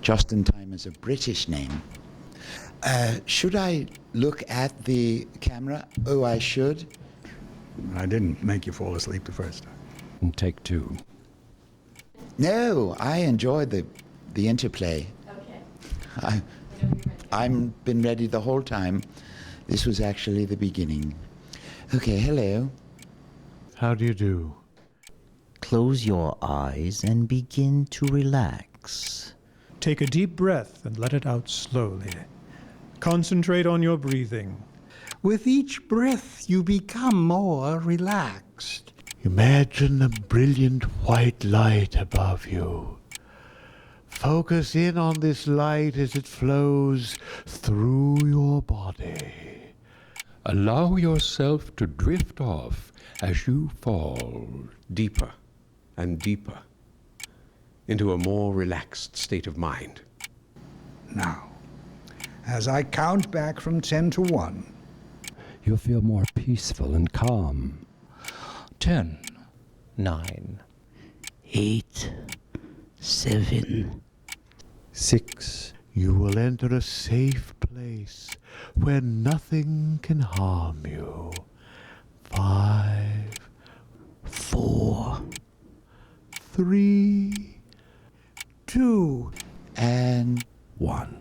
Just in Time is a British name. Should I look at the camera? Oh, I should. I didn't make you fall asleep the first time. And take two. No, I enjoyed the interplay. Okay. I've been ready the whole time. This was actually the beginning. Okay, hello. How do you do? Close your eyes and begin to relax. Take a deep breath and let it out slowly. Concentrate on your breathing. With each breath, you become more relaxed. Imagine a brilliant white light above you. Focus in on this light as it flows through your body. Allow yourself to drift off as you fall Deeper and deeper into a more relaxed state of mind. Now, as I count back from 10 to 1, You'll feel more peaceful and calm. 10, 9, 8, 7. 6. You will enter a safe place where nothing can harm you. 5, 4. 3, 2. And 1.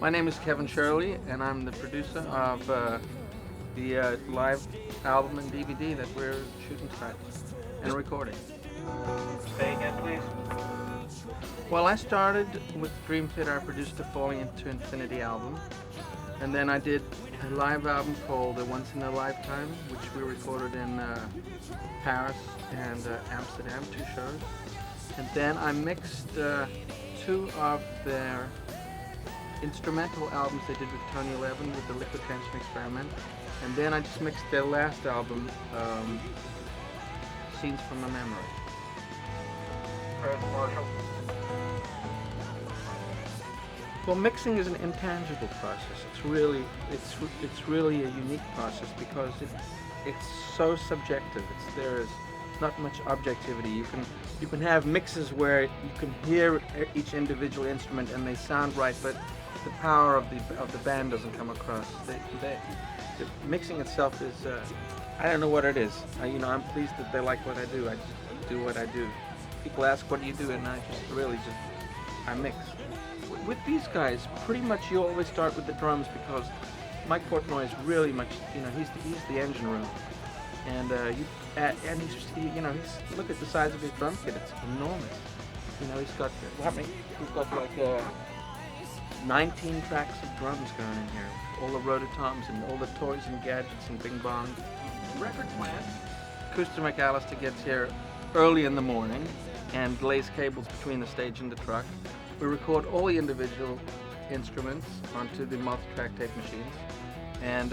My name is Kevin Shirley, and I'm the producer of the live album and DVD that we're shooting tonight and recording. Say again, please. Well, I started with Dream Theater. I produced the Falling into Infinity album, and then I did a live album called Once in a Lifetime, which we recorded in Paris and Amsterdam, 2 shows. And then I mixed 2 of their instrumental albums they did with Tony 11 with the Liquid Tension Experiment. And then I just mixed their last album, Scenes from a Memory. Well, mixing is an intangible process. It's really a unique process because it's so subjective. There's not much objectivity. You can have mixes where you can hear each individual instrument and they sound right, but the power of the band doesn't come across. The mixing itself is I don't know what it is. I'm pleased that they like what I do. I just do what I do. People ask, what do you do? And I mix. With these guys, pretty much you always start with the drums because Mike Portnoy is really much, he's the engine room. And look at the size of his drum kit, it's enormous. He's got like 19 tracks of drums going in here. All the rototoms and all the toys and gadgets and bing bong. Record plant. Custer McAllister gets here early in the morning and lays cables between the stage and the truck. We record all the individual instruments onto the multi-track tape machines. And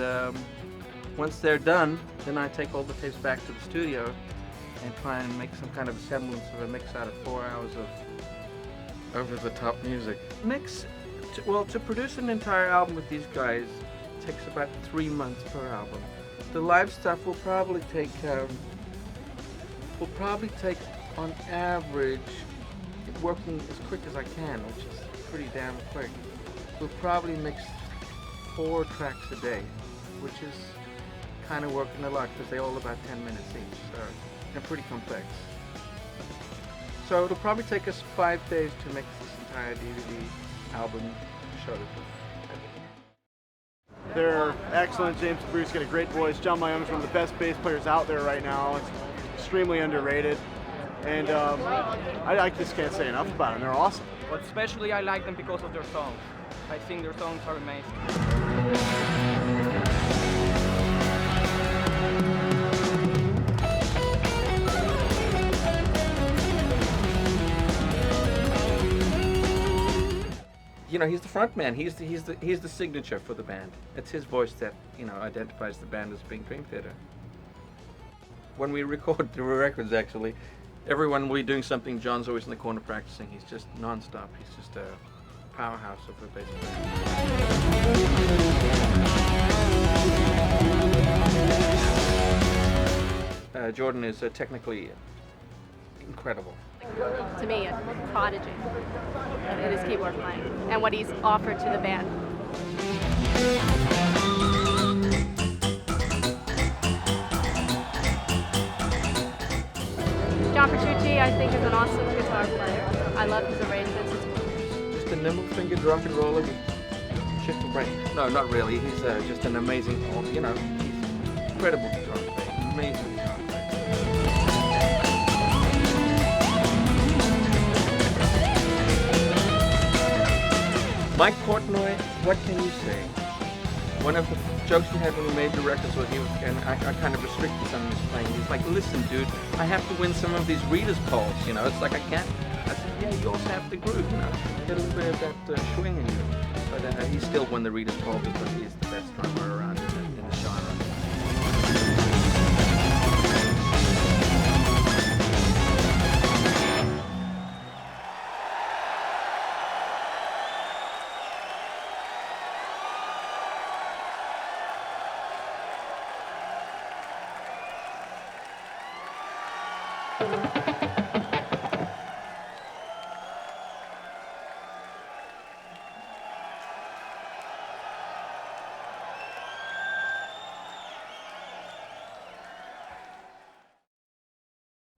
once they're done, then I take all the tapes back to the studio and try and make some kind of semblance of a mix out of 4 hours of over-the-top music. To produce an entire album with these guys takes about 3 months per album. The live stuff will probably take on average, working as quick as I can, which is pretty damn quick. We'll probably mix 4 tracks a day, which is kind of working a lot because they're all about 10 minutes each, so they're pretty complex. So it'll probably take us 5 days to mix this entire DVD album show. They're excellent. James and Bruce get a great voice. John Mayonna's one of the best bass players out there right now. It's extremely underrated. And I just can't say enough about them. They're awesome. But especially I like them because of their songs. I think their songs are amazing. He's the front man. He's the signature for the band. It's his voice that identifies the band as being Dream Theater. When we record the records, actually, everyone will be doing something. John's always in the corner practicing. He's just non-stop. He's just a powerhouse of a bass player. Jordan is technically incredible. To me, a prodigy in his keyboard playing and what he's offered to the band. John Petrucci, I think, is an awesome guitar player. I love his arrangements. Just a nimble-fingered rock and roller with shit to break. No, not really. He's just an amazing, he's incredible guitar player. Amazing guitar player. Mike Portnoy, what can you say? One of the jokes we had when we made the records was and I kind of restricted some of his playing. He was like, listen, dude, I have to win some of these readers' polls, It's like I can't. I said, yeah, you also have to groove, Get a little bit of that swing in you. But he still won the readers' poll because he's the best drummer around in the genre.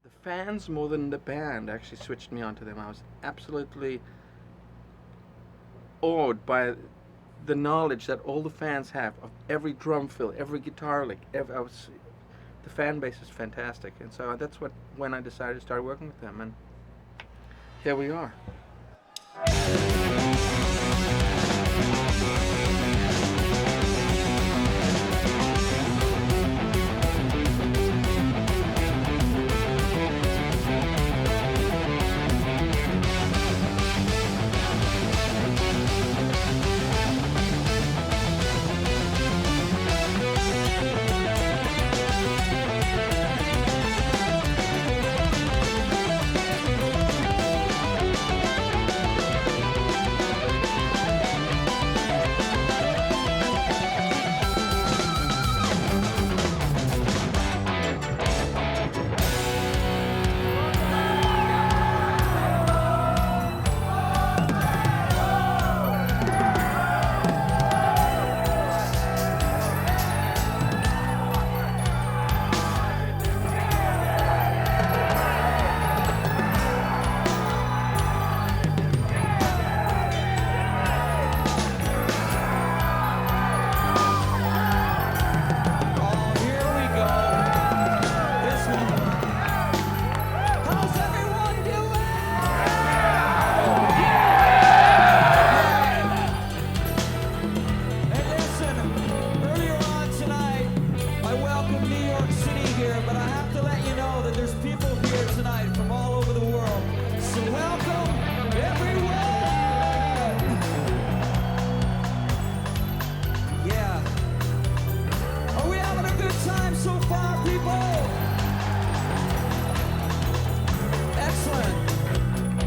The fans, more than the band, actually switched me onto them. I was absolutely awed by the knowledge that all the fans have of every drum fill, every guitar lick, the fan base is fantastic. And so that's when I decided to start working with them, and here we are.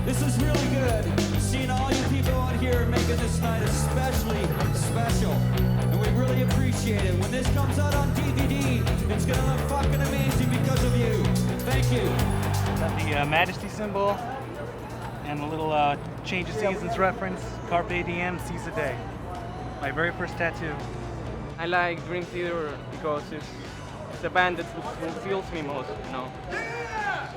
This is really good. Seeing all you people out here making this night especially special. And we really appreciate it. When this comes out on DVD, it's gonna look fucking amazing because of you. Thank you. Got the Majesty symbol and a little Change of Seasons reference. Carpe Diem, seize the day. My very first tattoo. I like Dream Theater because it's a band that fulfills me most, you know. Yeah!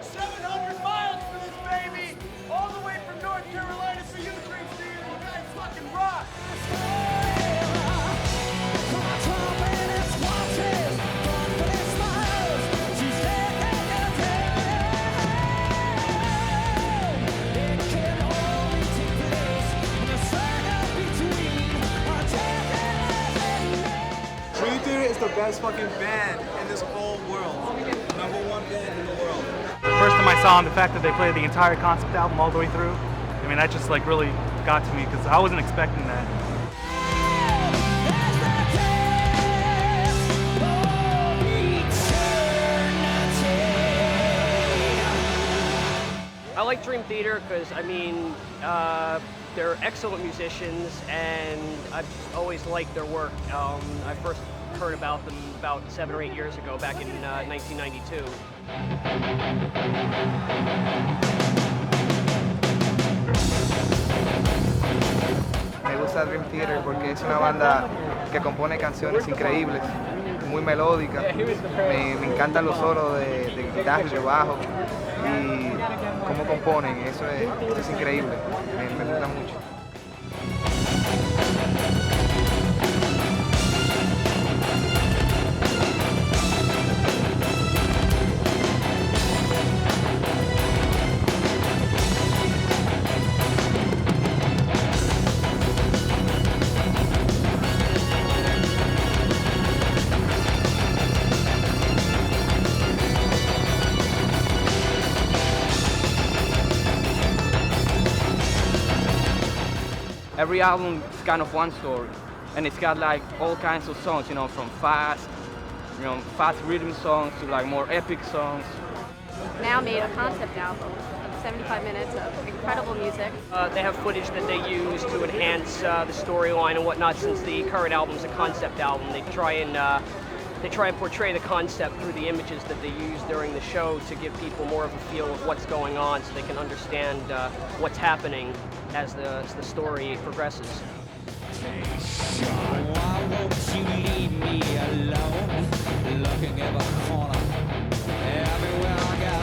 700 miles for this baby! All the way from North Carolina for you, Dream Theater. You guys fucking rock! Dream Theater is the best fucking band in this whole world. #1 band in the world. The first time I saw them, the fact that they played the entire concept album all the way through, I mean, that just like really got to me because I wasn't expecting that. I like Dream Theater because, I mean, they're excellent musicians, and I've just always liked their work. I first heard about them about 7 or 8 years ago, back in 1992. Me gusta Dream Theater porque es una banda que compone canciones increíbles, muy melódicas. Me encantan los solos de guitarra y de bajo y cómo componen, eso es increíble, me gusta mucho. Every album is kind of one story, and it's got like all kinds of songs, you know, from fast rhythm songs to like more epic songs. Now made a concept album of 75 minutes of incredible music. They have footage that they use to enhance the storyline and whatnot. Since the current album's a concept album, they try and portray the concept through the images that they use during the show to give people more of a feel of what's going on, so they can understand what's happening as the story progresses. Why won't you leave me alone? Looking every corner, everywhere I go.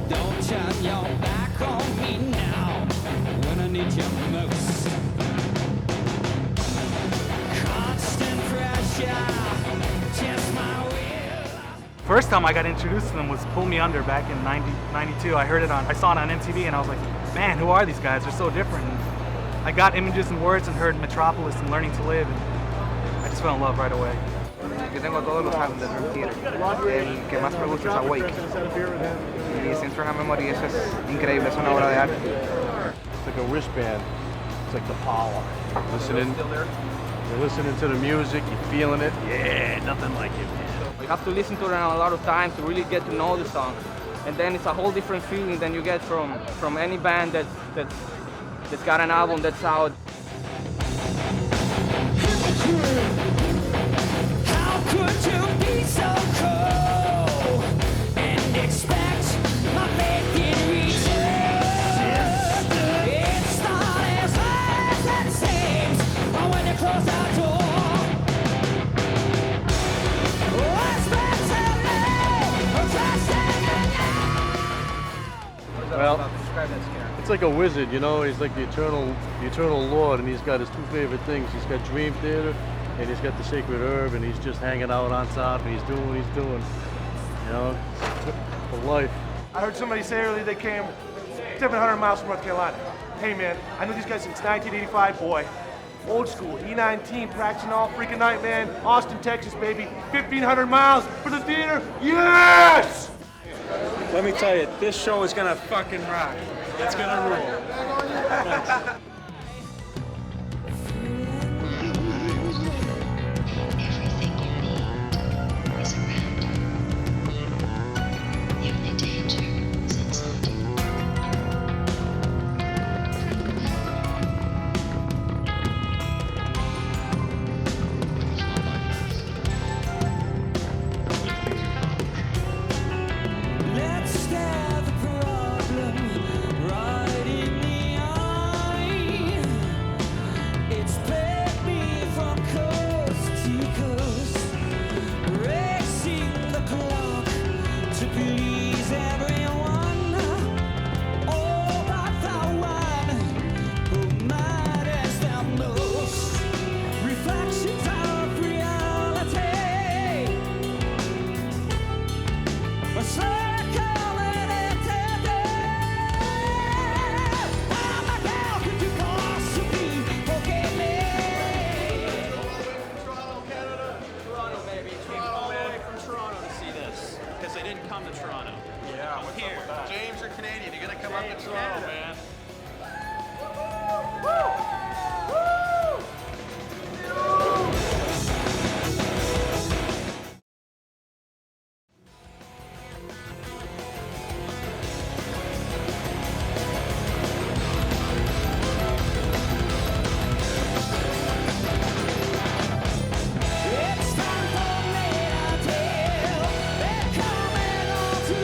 Don't turn your back on me now when I need you most. first time I got introduced to them was Pull Me Under back in 92. I saw it on MTV and I was like, man, who are these guys? They're so different. And I got Images and Words and heard Metropolis and Learning to Live, and I just fell in love right away. Yo tengo todos los álbumes de Dream Theater. El que más me gusta es Awake. Y se entra en la memoria y eso es increíble, es una obra de arte. It's like a wristband. It's like the power. You're listening to the music, you're feeling it. Yeah, nothing like it, man. You have to listen to it a lot of times to really get to know the song. And then it's a whole different feeling than you get from any band that's got an album that's out. How could you be so cold and expect my faith in return? It's not as hard as it seems when you close that door. Well, it's like a wizard, you know. He's like the eternal Lord, and he's got his two favorite things. He's got Dream Theater, and he's got the Sacred Herb, and he's just hanging out on top, and he's doing what he's doing, you know, for life. I heard somebody say earlier they came 700 miles from North Carolina. Hey man, I know these guys since 1985, boy. Old school, E19, practicing all freaking night, man. Austin, Texas, baby. 1,500 miles for the theater. Yes! Let me tell you, this show is gonna fucking rock. It's gonna rule. Let's stare the problem right in the eye. It's played me from coast to coast, racing the clock to please everyone. All but the one who matters the most. Reflections of reality. A circle and entity. How could you possibly forgive me? Toronto, Canada. Toronto, baby. Came all the way from Toronto to see this because they didn't come to Toronto. Yeah, what's here. James, you're Canadian. You're gonna come up to Toronto, man. It's time for me to tell. They're coming on to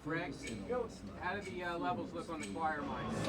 Greg, how do the levels look on the choir mic?